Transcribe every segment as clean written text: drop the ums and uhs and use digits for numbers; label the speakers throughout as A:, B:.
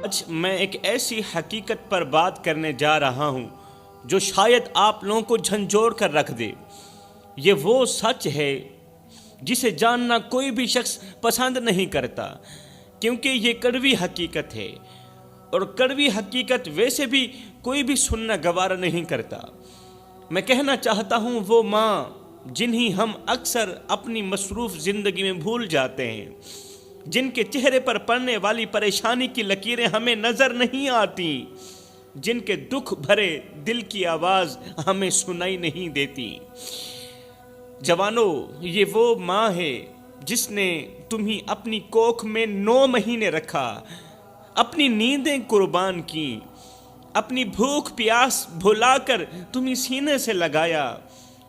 A: آج میں ایک ایسی حقیقت پر بات کرنے جا رہا ہوں جو شاید آپ لوگوں کو جھنجھوڑ کر رکھ دے۔ یہ وہ سچ ہے جسے جاننا کوئی بھی شخص پسند نہیں کرتا، کیونکہ یہ کڑوی حقیقت ہے، اور کڑوی حقیقت ویسے بھی کوئی بھی سننا گوارا نہیں کرتا۔ میں کہنا چاہتا ہوں وہ ماں جنہیں ہم اکثر اپنی مصروف زندگی میں بھول جاتے ہیں، جن کے چہرے پر پڑنے والی پریشانی کی لکیریں ہمیں نظر نہیں آتی، جن کے دکھ بھرے دل کی آواز ہمیں سنائی نہیں دیتی۔ جوانو، یہ وہ ماں ہے جس نے تمہیں اپنی کوکھ میں 9 مہینے رکھا، اپنی نیندیں قربان کی، اپنی بھوک پیاس بھلا کر تمہیں سینے سے لگایا۔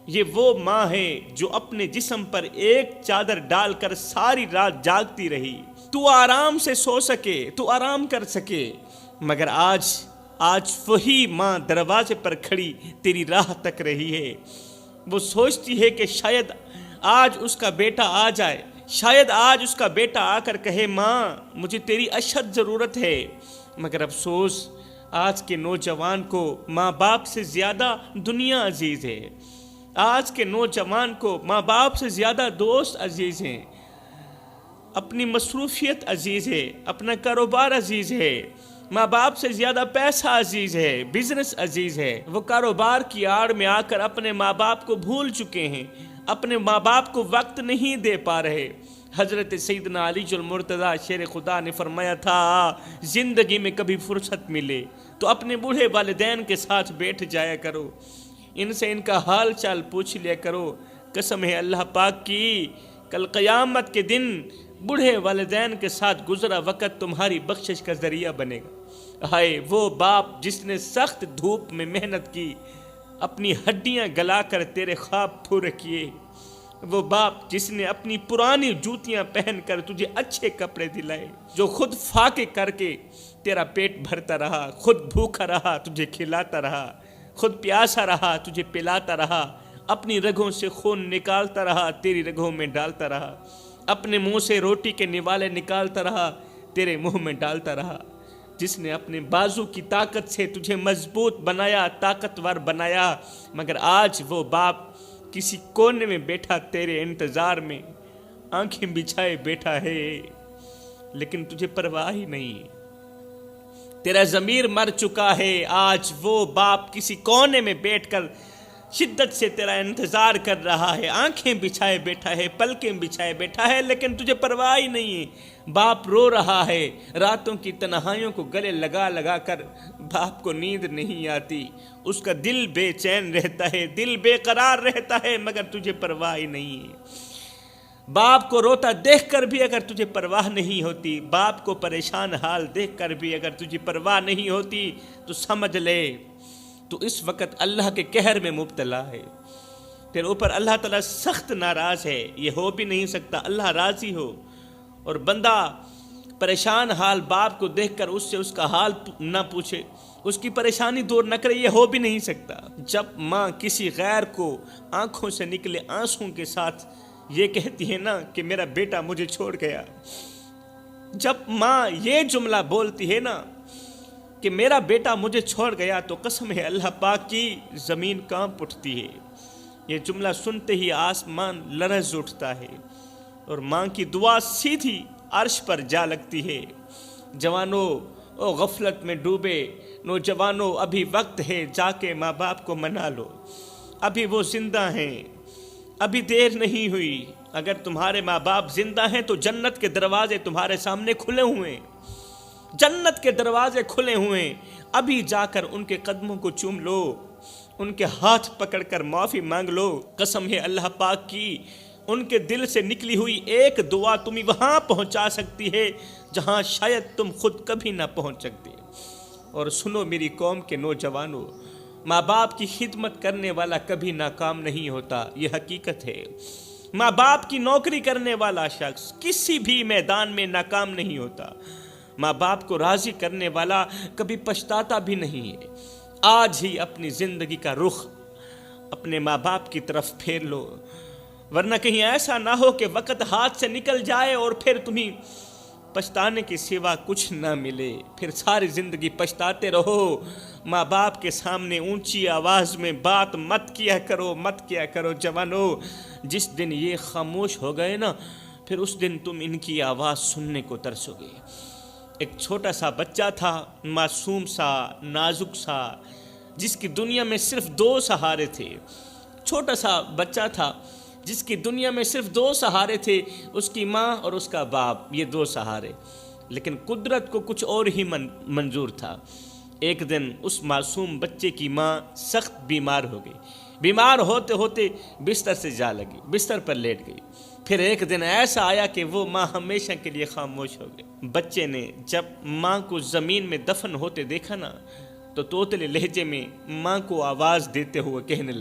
A: یہ وہ ماں ہے جو اپنے جسم پر ایک چادر ڈال کر ساری رات جاگتی رہی، تو آرام سے سو سکے، تو آرام کر سکے، مگر آج وہی ماں دروازے پر کھڑی تیری راہ تک رہی ہے۔ وہ سوچتی ہے کہ شاید آج اس کا بیٹا آ جائے، شاید آج اس کا بیٹا آ کر کہے ماں مجھے تیری اشد ضرورت ہے، مگر افسوس آج کے نوجوان کو ماں باپ سے زیادہ دنیا عزیز ہے۔ آج کے نوجوان کو ماں باپ سے زیادہ دوست عزیز ہیں، اپنی مصروفیت عزیز ہے، اپنا کاروبار عزیز ہے، ماں باپ سے زیادہ پیسہ عزیز ہے، بزنس عزیز ہے۔ وہ کاروبار کی آڑ میں آ کر اپنے ماں باپ کو بھول چکے ہیں، اپنے ماں باپ کو وقت نہیں دے پا رہے۔ حضرت سیدنا علی المرتضیٰ شیر خدا نے فرمایا تھا زندگی میں کبھی فرصت ملے تو اپنے بوڑھے والدین کے ساتھ بیٹھ جایا کرو، ان سے ان کا حال چال پوچھ لیا کرو۔ قسم ہے اللہ پاک کی، کل قیامت کے دن بوڑھے والدین کے ساتھ گزرا وقت تمہاری بخشش کا ذریعہ بنے گا۔ ہائے وہ باپ جس نے سخت دھوپ میں محنت کی، اپنی ہڈیاں گلا کر تیرے خواب پورے کیے، وہ باپ جس نے اپنی پرانی جوتیاں پہن کر تجھے اچھے کپڑے دلائے، جو خود فاقے کر کے تیرا پیٹ بھرتا رہا، خود بھوکا رہا تجھے کھلاتا رہا، خود پیاسا رہا تجھے پلاتا رہا، اپنی رگوں سے خون نکالتا رہا تیری رگوں میں ڈالتا رہا، اپنے منہ سے روٹی کے نوالے نکالتا رہا تیرے منہ میں ڈالتا رہا، جس نے اپنے بازو کی طاقت سے تجھے مضبوط بنایا، طاقتور بنایا، مگر آج وہ باپ کسی کونے میں بیٹھا تیرے انتظار میں آنکھیں بچھائے بیٹھا ہے، لیکن تجھے پرواہ ہی نہیں، تیرا ضمیر مر چکا ہے۔ آج وہ باپ کسی کونے میں بیٹھ کر شدت سے تیرا انتظار کر رہا ہے، آنکھیں بچھائے بیٹھا ہے، پلکیں بچھائے بیٹھا ہے، لیکن تجھے پرواہ ہی نہیں ہے۔ باپ رو رہا ہے، راتوں کی تنہائیوں کو گلے لگا لگا کر باپ کو نیند نہیں آتی، اس کا دل بے چین رہتا ہے، دل بے قرار رہتا ہے، مگر تجھے پرواہ ہی نہیں ہے۔ باپ کو روتا دیکھ کر بھی اگر تجھے پرواہ نہیں ہوتی، باپ کو پریشان حال دیکھ کر بھی اگر تجھے پرواہ نہیں ہوتی، تو سمجھ لے تو اس وقت اللہ کے قہر میں مبتلا ہے، تیرے اوپر اللہ تعالیٰ سخت ناراض ہے۔ یہ ہو بھی نہیں سکتا اللہ راضی ہو اور بندہ پریشان حال باپ کو دیکھ کر اس سے اس کا حال نہ پوچھے، اس کی پریشانی دور نہ کرے، یہ ہو بھی نہیں سکتا۔ جب ماں کسی غیر کو آنکھوں سے نکلے آنسوں کے ساتھ یہ کہتی ہے نا کہ میرا بیٹا مجھے چھوڑ گیا، جب ماں یہ جملہ بولتی ہے نا کہ میرا بیٹا مجھے چھوڑ گیا، تو قسم ہے اللہ پاک کی زمین کانپ اٹھتی ہے۔ یہ جملہ سنتے ہی آسمان لرز اٹھتا ہے اور ماں کی دعا سیدھی عرش پر جا لگتی ہے۔ جوانو او غفلت میں ڈوبے نوجوانو، ابھی وقت ہے، جا کے ماں باپ کو منا لو، ابھی وہ زندہ ہیں، ابھی دیر نہیں ہوئی۔ اگر تمہارے ماں باپ زندہ ہیں تو جنت کے دروازے تمہارے سامنے کھلے ہوئے ہیں، جنت کے دروازے کھلے ہوئے ہیں، ابھی جا کر ان کے قدموں کو چوم لو، ان کے ہاتھ پکڑ کر معافی مانگ لو۔ قسم ہے اللہ پاک کی، ان کے دل سے نکلی ہوئی ایک دعا تمہیں وہاں پہنچا سکتی ہے جہاں شاید تم خود کبھی نہ پہنچ سکتے۔ اور سنو میری قوم کے نوجوانوں، ماں باپ کی خدمت کرنے والا کبھی ناکام نہیں ہوتا، یہ حقیقت ہے۔ ماں باپ کی نوکری کرنے والا شخص کسی بھی میدان میں ناکام نہیں ہوتا، ماں باپ کو راضی کرنے والا کبھی پچھتاتا بھی نہیں ہے۔ آج ہی اپنی زندگی کا رخ اپنے ماں باپ کی طرف پھیر لو، ورنہ کہیں ایسا نہ ہو کہ وقت ہاتھ سے نکل جائے اور پھر تمہیں پچھتانے کے سوا کچھ نہ ملے، پھر ساری زندگی پچھتاتے رہو۔ ماں باپ کے سامنے اونچی آواز میں بات مت کیا کرو جوانو۔ جس دن یہ خاموش ہو گئے نا، پھر اس دن تم ان کی آواز سننے کو ترسو گے۔ ایک چھوٹا سا بچہ تھا، معصوم سا، نازک سا، جس کی دنیا میں صرف 2 سہارے تھے۔ چھوٹا سا بچہ تھا جس کی دنیا میں صرف 2 سہارے تھے، اس کی ماں اور اس کا باپ، یہ 2 سہارے۔ لیکن قدرت کو کچھ اور ہی منظور تھا۔ ایک دن اس معصوم بچے کی ماں سخت بیمار ہو گئی۔ بیمار ہوتے ہوتے بستر سے جا لگی، بستر پر لیٹ گئی۔ پھر ایک دن ایسا آیا کہ وہ ماں ہمیشہ کے لیے خاموش ہو گئی۔ بچے نے جب ماں کو زمین میں دفن ہوتے دیکھا نا، تو توتلے لہجے میں ماں کو آواز دیتے ہوئے کہنے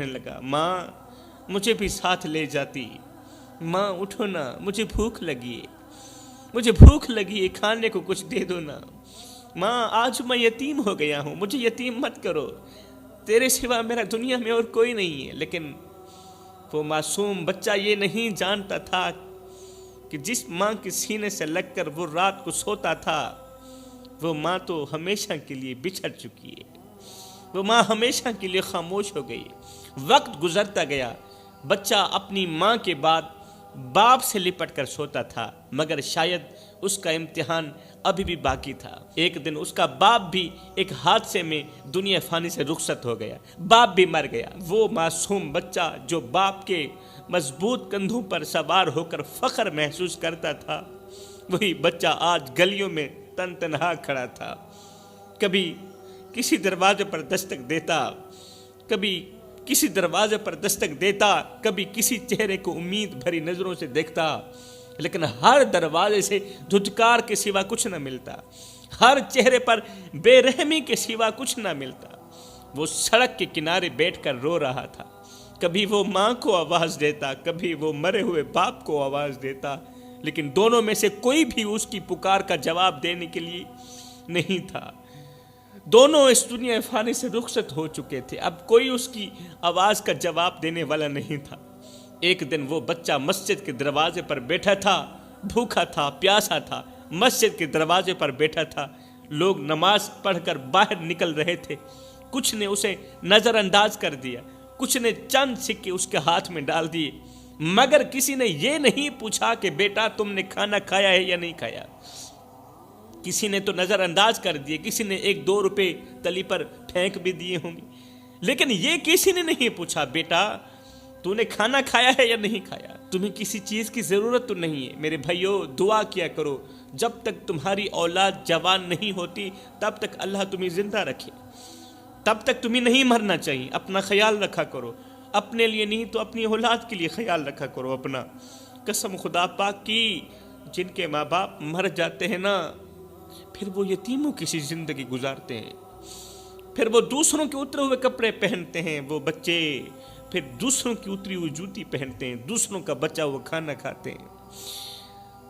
A: لگا، ماں مجھے بھی ساتھ لے جاتی، ماں اٹھو نا، مجھے بھوک لگی ہے، کھانے کو کچھ دے دو نا، ماں آج میں یتیم ہو گیا ہوں، مجھے یتیم مت کرو، تیرے سوا میرا دنیا میں اور کوئی نہیں ہے۔ لیکن وہ معصوم بچہ یہ نہیں جانتا تھا کہ جس ماں کے سینے سے لگ کر وہ رات کو سوتا تھا، وہ ماں تو ہمیشہ کے لیے بچھڑ چکی ہے، وہ ماں ہمیشہ کے لیے خاموش ہو گئی۔ وقت گزرتا گیا، بچہ اپنی ماں کے بعد باپ سے لپٹ کر سوتا تھا، مگر شاید اس کا امتحان ابھی بھی باقی تھا۔ ایک دن اس کا باپ بھی ایک حادثے میں دنیا فانی سے رخصت ہو گیا، باپ بھی مر گیا۔ وہ معصوم بچہ جو باپ کے مضبوط کندھوں پر سوار ہو کر فخر محسوس کرتا تھا، وہی بچہ آج گلیوں میں تنہا کھڑا تھا۔ کبھی کسی دروازے پر دستک دیتا، کبھی کسی چہرے کو امید بھری نظروں سے دیکھتا، لیکن ہر دروازے سے دھتکار کے سوا کچھ نہ ملتا، ہر چہرے پر بے رحمی کے سوا کچھ نہ ملتا۔ وہ سڑک کے کنارے بیٹھ کر رو رہا تھا، کبھی وہ ماں کو آواز دیتا، کبھی وہ مرے ہوئے باپ کو آواز دیتا، لیکن دونوں میں سے کوئی بھی اس کی پکار کا جواب دینے کے لیے نہیں تھا۔ دونوں اس دنیا فانی سے رخصت ہو چکے تھے، اب کوئی اس کی آواز کا جواب دینے والا نہیں تھا۔ ایک دن وہ بچہ مسجد کے دروازے پر بیٹھا تھا، بھوکا تھا، پیاسا تھا، مسجد کے دروازے پر بیٹھا تھا۔ لوگ نماز پڑھ کر باہر نکل رہے تھے، کچھ نے اسے نظر انداز کر دیا، کچھ نے چند سکے اس کے ہاتھ میں ڈال دیے، مگر کسی نے یہ نہیں پوچھا کہ بیٹا تم نے کھانا کھایا ہے یا نہیں کھایا۔ کسی نے تو نظر انداز کر دیے، کسی نے 1-2 روپے تلی پر پھینک بھی دیے ہوں گے، لیکن یہ کسی نے نہیں پوچھا بیٹا تو نے کھانا کھایا ہے یا نہیں کھایا، تمہیں کسی چیز کی ضرورت تو نہیں ہے۔ میرے بھائیو، دعا کیا کرو، جب تک تمہاری اولاد جوان نہیں ہوتی تب تک اللہ تمہیں زندہ رکھے، تب تک تمہیں نہیں مرنا چاہیے۔ اپنا خیال رکھا کرو، اپنے لیے نہیں تو اپنی اولاد کے لیے خیال رکھا کرو اپنا۔ قسم خدا پاک کی، جن کے ماں باپ مر جاتے ہیں نا، پھر وہ یتیموں کی سی زندگی گزارتے ہیں، پھر وہ دوسروں کے اترے ہوئے کپڑے پہنتے ہیں، وہ بچے پھر دوسروں کی اتری ہوئی جوتی پہنتے ہیں، دوسروں کا بچا ہوا کھانا کھاتے ہیں۔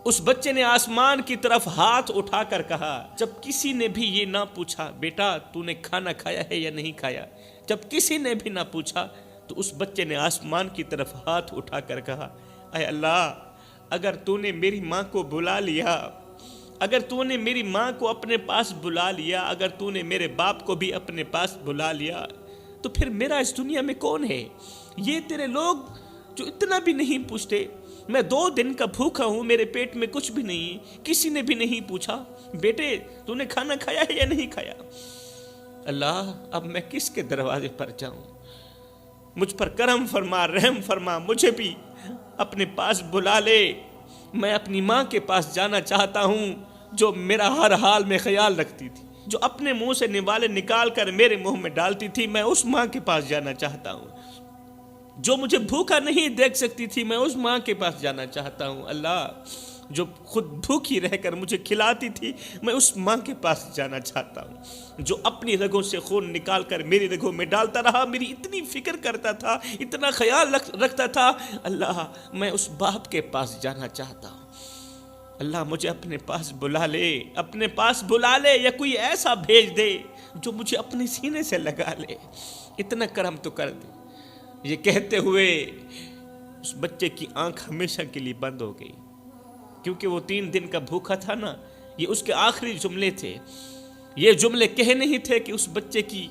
A: اس بچے نے آسمان کی طرف ہاتھ اٹھا کر کہا، جب کسی نے بھی یہ نہ پوچھا بیٹا تو نے کھانا کھایا ہے یا نہیں کھایا، جب کسی نے بھی نہ پوچھا تو اس بچے نے آسمان کی طرف ہاتھ اٹھا کر کہا، اے اللہ، اگر تو نے میری ماں کو بلا لیا، اگر تو نے میری ماں کو اپنے پاس بلا لیا، اگر تو نے میرے باپ کو بھی اپنے پاس بلا لیا، تو پھر میرا اس دنیا میں کون ہے؟ یہ تیرے لوگ جو اتنا بھی نہیں پوچھتے، میں 2 دن کا بھوکا ہوں، میرے پیٹ میں کچھ بھی نہیں، کسی نے بھی نہیں پوچھا بیٹے تو نے کھانا کھایا ہے یا نہیں کھایا۔ اللہ، اب میں کس کے دروازے پر جاؤں؟ مجھ پر کرم فرما، رحم فرما، مجھے بھی اپنے پاس بلا لے۔ میں اپنی ماں کے پاس جانا چاہتا ہوں جو میرا ہر حال میں خیال رکھتی تھی، جو اپنے منہ سے نوالے نکال کر میرے منہ میں ڈالتی تھی، میں اس ماں کے پاس جانا چاہتا ہوں۔ جو مجھے بھوکا نہیں دیکھ سکتی تھی، میں اس ماں کے پاس جانا چاہتا ہوں۔ اللہ، جو خود بھوکی رہ کر مجھے کھلاتی تھی، میں اس ماں کے پاس جانا چاہتا ہوں۔ جو اپنی رگوں سے خون نکال کر میری رگوں میں ڈالتا رہا، میری اتنی فکر کرتا تھا، اتنا خیال رکھتا تھا، اللہ میں اس باپ کے پاس جانا چاہتا ہوں۔ اللہ مجھے اپنے پاس بلا لے، اپنے پاس بلا لے، یا کوئی ایسا بھیج دے جو مجھے اپنے سینے سے لگا لے، اتنا کرم تو کر دے۔ یہ کہتے ہوئے اس بچے کی آنکھ ہمیشہ کے لیے بند ہو گئی۔ کیونکہ وہ 3 دن کا بھوکا تھا نا، یہ اس کے آخری جملے تھے۔ یہ جملے کہے نہیں تھے کہ اس بچے کی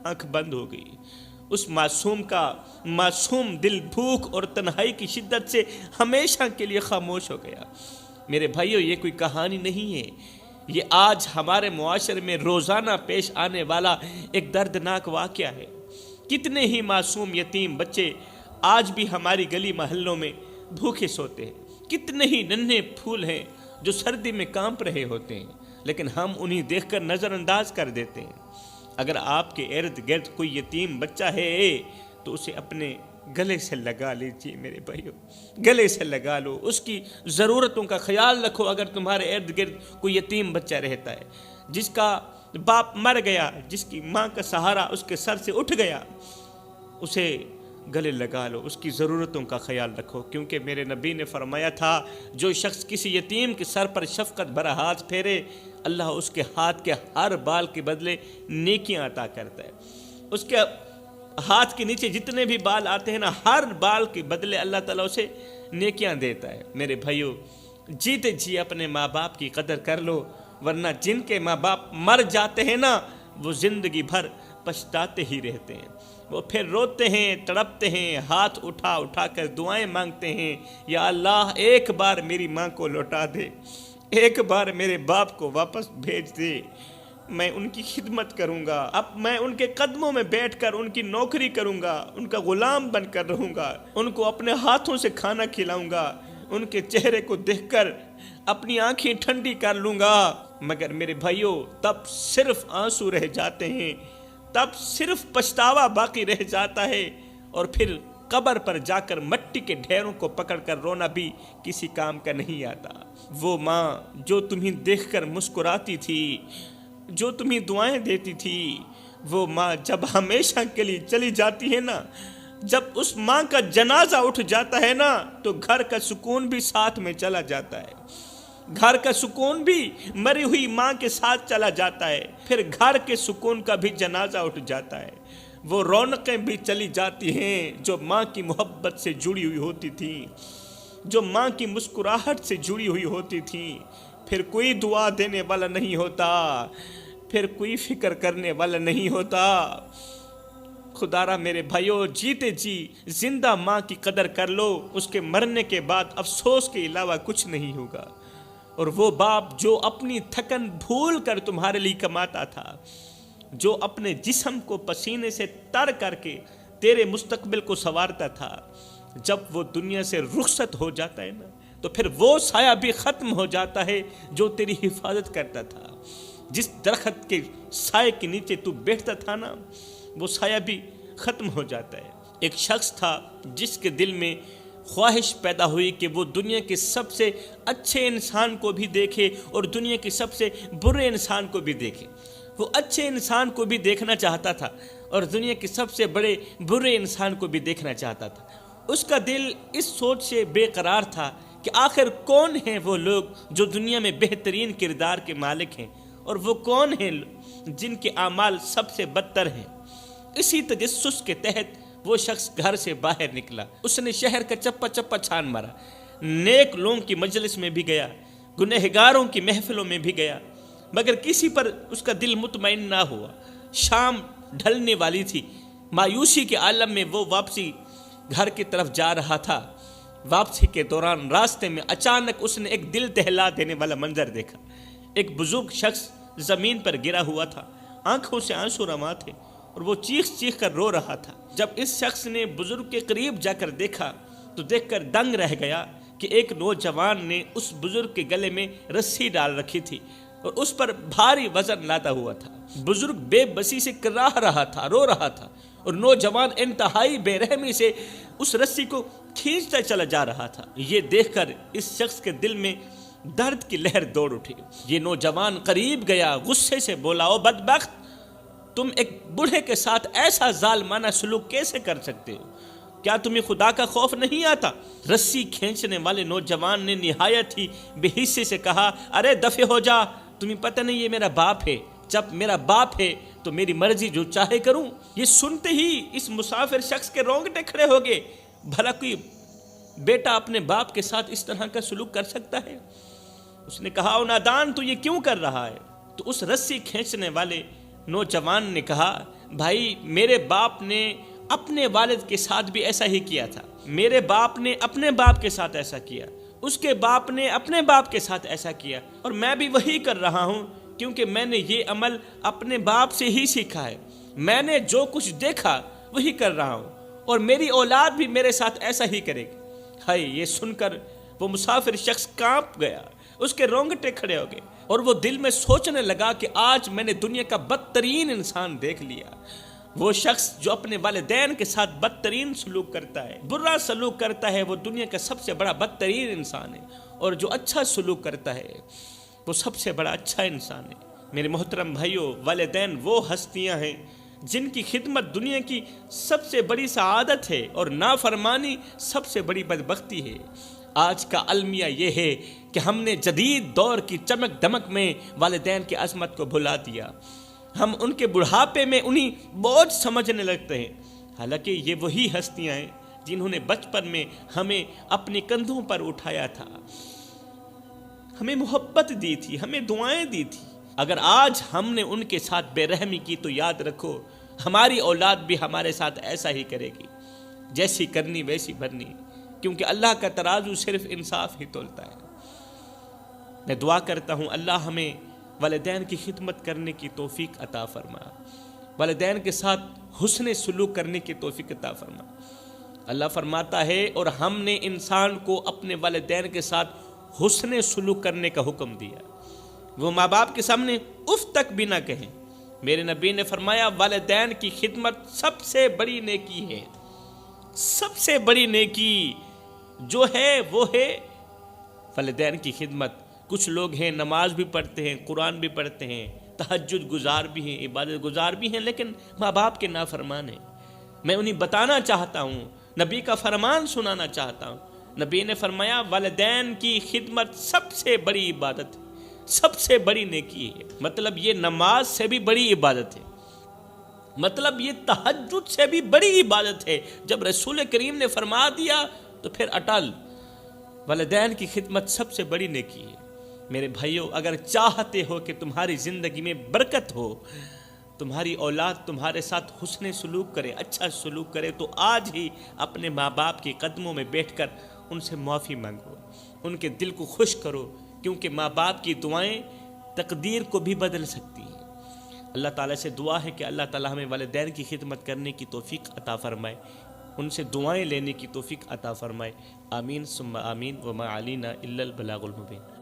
A: آنکھ بند ہو گئی، اس معصوم دل بھوک اور تنہائی کی شدت سے ہمیشہ کے لیے خاموش ہو گیا۔ میرے بھائیو، یہ کوئی کہانی نہیں ہے، یہ آج ہمارے معاشرے میں روزانہ پیش آنے والا ایک دردناک واقعہ ہے۔ کتنے ہی معصوم یتیم بچے آج بھی ہماری گلی محلوں میں بھوکے سوتے ہیں، کتنے ہی ننھے پھول ہیں جو سردی میں کانپ رہے ہوتے ہیں، لیکن ہم انہیں دیکھ کر نظر انداز کر دیتے ہیں۔ اگر آپ کے ارد گرد کوئی یتیم بچہ ہے تو اسے اپنے گلے سے لگا لیجیے میرے بھائیو، گلے سے لگا لو، اس کی ضرورتوں کا خیال رکھو۔ اگر تمہارے ارد گرد کوئی یتیم بچہ رہتا ہے جس کا باپ مر گیا، جس کی ماں کا سہارا اس کے سر سے اٹھ گیا، اسے گلے لگا لو، اس کی ضرورتوں کا خیال رکھو، کیونکہ میرے نبی نے فرمایا تھا جو شخص کسی یتیم کے سر پر شفقت بھرا ہاتھ پھیرے، اللہ اس کے ہاتھ کے ہر بال کے بدلے نیکیاں عطا کرتا ہے۔ اس کے ہاتھ کے نیچے جتنے بھی بال آتے ہیں نا، ہر بال کے بدلے اللہ تعالیٰ اسے نیکیاں دیتا ہے۔ میرے بھائیو، جیتے جی اپنے ماں باپ کی قدر کر لو، ورنہ جن کے ماں باپ مر جاتے ہیں نا، وہ زندگی بھر پچھتاتے ہی رہتے ہیں۔ وہ پھر روتے ہیں، تڑپتے ہیں، ہاتھ اٹھا اٹھا کر دعائیں مانگتے ہیں، یا اللہ ایک بار میری ماں کو لوٹا دے، ایک بار میرے باپ کو واپس بھیج دے، میں ان کی خدمت کروں گا، اب میں ان کے قدموں میں بیٹھ کر ان کی نوکری کروں گا، ان کا غلام بن کر رہوں گا، ان کو اپنے ہاتھوں سے کھانا کھلاؤں گا، ان کے چہرے کو دیکھ کر اپنی آنکھیں ٹھنڈی کر لوں گا۔ مگر میرے بھائیوں، تب صرف آنسو رہ جاتے ہیں، تب صرف پچھتاوا باقی رہ جاتا ہے، اور پھر قبر پر جا کر مٹی کے ڈھیروں کو پکڑ کر رونا بھی کسی کام کا نہیں آتا۔ وہ ماں جو تمہیں دیکھ کر مسکراتی تھی، جو تمہیں دعائیں دیتی تھی، وہ ماں جب ہمیشہ کے لیے چلی جاتی ہے نا، جب اس ماں کا جنازہ اٹھ جاتا ہے نا، تو گھر کا سکون بھی ساتھ میں چلا جاتا ہے، گھر کا سکون بھی مری ہوئی ماں کے ساتھ چلا جاتا ہے، پھر گھر کے سکون کا بھی جنازہ اٹھ جاتا ہے، وہ رونقیں بھی چلی جاتی ہیں جو ماں کی محبت سے جڑی ہوئی ہوتی تھیں، جو ماں کی مسکراہٹ سے جڑی ہوئی ہوتی تھیں۔ پھر کوئی دعا دینے والا نہیں ہوتا، پھر کوئی فکر کرنے والا نہیں ہوتا۔ خدا را میرے بھائیو، جیتے جی زندہ ماں کی قدر کر لو، اس کے مرنے کے بعد افسوس کے علاوہ کچھ نہیں ہوگا۔ اور وہ باپ جو اپنی تھکن بھول کر تمہارے لیے کماتا تھا، جو اپنے جسم کو پسینے سے تر کر کے تیرے مستقبل کو سنوارتا تھا، جب وہ دنیا سے رخصت ہو جاتا ہے نا، تو پھر وہ سایہ بھی ختم ہو جاتا ہے جو تیری حفاظت کرتا تھا۔ جس درخت کے سائے کے نیچے تو بیٹھتا تھا نا، وہ سایہ بھی ختم ہو جاتا ہے۔ ایک شخص تھا جس کے دل میں خواہش پیدا ہوئی کہ وہ دنیا کے سب سے اچھے انسان کو بھی دیکھے اور دنیا کے سب سے برے انسان کو بھی دیکھے۔ وہ اچھے انسان کو بھی دیکھنا چاہتا تھا اور دنیا کے سب سے بڑے برے انسان کو بھی دیکھنا چاہتا تھا۔ اس کا دل اس سوچ سے بے قرار تھا کہ آخر کون ہیں وہ لوگ جو دنیا میں بہترین کردار کے مالک ہیں، اور وہ کون ہیں جن کے اعمال سب سے بدتر ہیں۔ اسی تجسس کے تحت وہ شخص گھر سے باہر نکلا، اس نے شہر کا چپا چپا چھان مارا، نیک لوگوں کی مجلس میں بھی گیا، گنہگاروں کی محفلوں میں بھی گیا، مگر کسی پر اس کا دل مطمئن نہ ہوا۔ شام ڈھلنے والی تھی، مایوسی کے عالم میں وہ واپسی گھر کی طرف جا رہا تھا۔ واپسی کے دوران راستے میں اچانک اس نے ایک دل دہلا دینے والا منظر دیکھا۔ ایک بزرگ شخص زمین پر گرا ہوا تھا، آنکھوں سے آنسو رواں تھے، اور وہ چیخ چیخ کر رو رہا تھا۔ جب اس شخص نے بزرگ کے قریب جا کر دیکھا تو دیکھ کر دنگ رہ گیا کہ ایک نوجوان نے اس بزرگ کے گلے میں رسی ڈال رکھی تھی اور اس پر بھاری وزن لادا ہوا تھا۔ بزرگ بے بسی سے کراہ رہا تھا، رو رہا تھا، اور نوجوان انتہائی بے رحمی سے اس رسی کو کھینچتا چلا جا رہا تھا۔ یہ دیکھ کر اس شخص کے دل میں درد کی لہر دوڑ اٹھی۔ یہ نوجوان قریب گیا، غصے سے بولا، او بدبخت، تم ایک بوڑھے کے ساتھ ایسا ظالمانہ سلوک کیسے کر سکتے ہو؟ کیا تمہیں خدا کا خوف نہیں آتا؟ رسی کھینچنے والے نوجوان نے نہایت ہی بے حسی سے کہا، ارے دفع ہو جا، تمہیں پتہ نہیں یہ میرا باپ ہے، جب میرا باپ ہے تو میری مرضی جو چاہے کروں۔ یہ سنتے ہی اس مسافر شخص کے رونگٹے کھڑے ہو گئے۔ بھلا کوئی بیٹا اپنے باپ کے ساتھ اس طرح کا سلوک کر سکتا ہے؟ اس نے کہا، او نادان، تو یہ کیوں کر رہا ہے؟ تو اس رسی کھینچنے والے نوجوان نے کہا، بھائی میرے باپ نے اپنے والد کے ساتھ بھی ایسا ہی کیا تھا، میرے باپ نے اپنے باپ کے ساتھ ایسا کیا، اس کے باپ نے اپنے باپ کے ساتھ ایسا کیا، اور میں بھی وہی کر رہا ہوں، کیونکہ میں نے یہ عمل اپنے باپ سے ہی سیکھا ہے، میں نے جو کچھ دیکھا وہی کر رہا ہوں، اور میری اولاد بھی میرے ساتھ ایسا ہی کرے گی۔ ہائے، یہ سن کر وہ مسافر شخص کانپ گیا، اس کے رونگٹے کھڑے ہو گئے، اور وہ دل میں سوچنے لگا کہ آج میں نے دنیا کا بدترین انسان دیکھ لیا۔ وہ شخص جو اپنے والدین کے ساتھ بدترین سلوک کرتا ہے، برا سلوک کرتا ہے، وہ دنیا کا سب سے بڑا بدترین انسان ہے، اور جو اچھا سلوک کرتا ہے وہ سب سے بڑا اچھا انسان ہے۔ میرے محترم بھائیوں، والدین وہ ہستیاں ہیں جن کی خدمت دنیا کی سب سے بڑی سعادت ہے، اور نافرمانی سب سے بڑی بدبختی ہے۔ آج کا المیہ یہ ہے کہ ہم نے جدید دور کی چمک دمک میں والدین کی عظمت کو بھلا دیا، ہم ان کے بڑھاپے میں انہیں بوجھ سمجھنے لگتے ہیں، حالانکہ یہ وہی ہستیاں ہیں جنہوں نے بچپن میں ہمیں اپنے کندھوں پر اٹھایا تھا، ہمیں محبت دی تھی، ہمیں دعائیں دی تھی۔ اگر آج ہم نے ان کے ساتھ بے رحمی کی تو یاد رکھو ہماری اولاد بھی ہمارے ساتھ ایسا ہی کرے گی، جیسی کرنی ویسی بھرنی، کیونکہ اللہ کا ترازو صرف انصاف ہی تولتا ہے۔ میں دعا کرتا ہوں اللہ ہمیں والدین کی خدمت کرنے کی توفیق عطا فرما، والدین کے ساتھ حسن سلوک کرنے کی توفیق عطا فرما۔ اللہ فرماتا ہے، اور ہم نے انسان کو اپنے والدین کے ساتھ حسن سلوک کرنے کا حکم دیا، وہ ماں باپ کے سامنے اف تک بھی نہ کہیں۔ میرے نبی نے فرمایا، والدین کی خدمت سب سے بڑی نیکی ہے، سب سے بڑی نیکی جو ہے وہ ہے والدین کی خدمت۔ کچھ لوگ ہیں نماز بھی پڑھتے ہیں، قرآن بھی پڑھتے ہیں، تہجد گزار بھی ہیں، عبادت گزار بھی ہیں، لیکن ماں باپ کے نافرمان ہیں۔ میں انہیں بتانا چاہتا ہوں، نبی کا فرمان سنانا چاہتا ہوں۔ نبی نے فرمایا، والدین کی خدمت سب سے بڑی عبادت ہے، سب سے بڑی نیکی ہے۔ مطلب یہ نماز سے بھی بڑی عبادت ہے، مطلب یہ تہجد سے بھی بڑی عبادت ہے۔ جب رسول کریم نے فرما دیا تو پھر اٹل، والدین کی خدمت سب سے بڑی نیکی ہے۔ میرے بھائیوں، اگر چاہتے ہو کہ تمہاری زندگی میں برکت ہو، تمہاری اولاد تمہارے ساتھ حسن سلوک کرے، اچھا سلوک کرے، تو آج ہی اپنے ماں باپ کے قدموں میں بیٹھ کر ان سے معافی مانگو، ان کے دل کو خوش کرو، کیونکہ ماں باپ کی دعائیں تقدیر کو بھی بدل سکتی ہیں۔ اللہ تعالیٰ سے دعا ہے کہ اللہ تعالیٰ ہمیں والدین کی خدمت کرنے کی توفیق عطا فرمائے، ان سے دعائیں لینے کی توفیق عطا فرمائے۔ آمین ثم آمین، وما علینا الا البلاغ المبین۔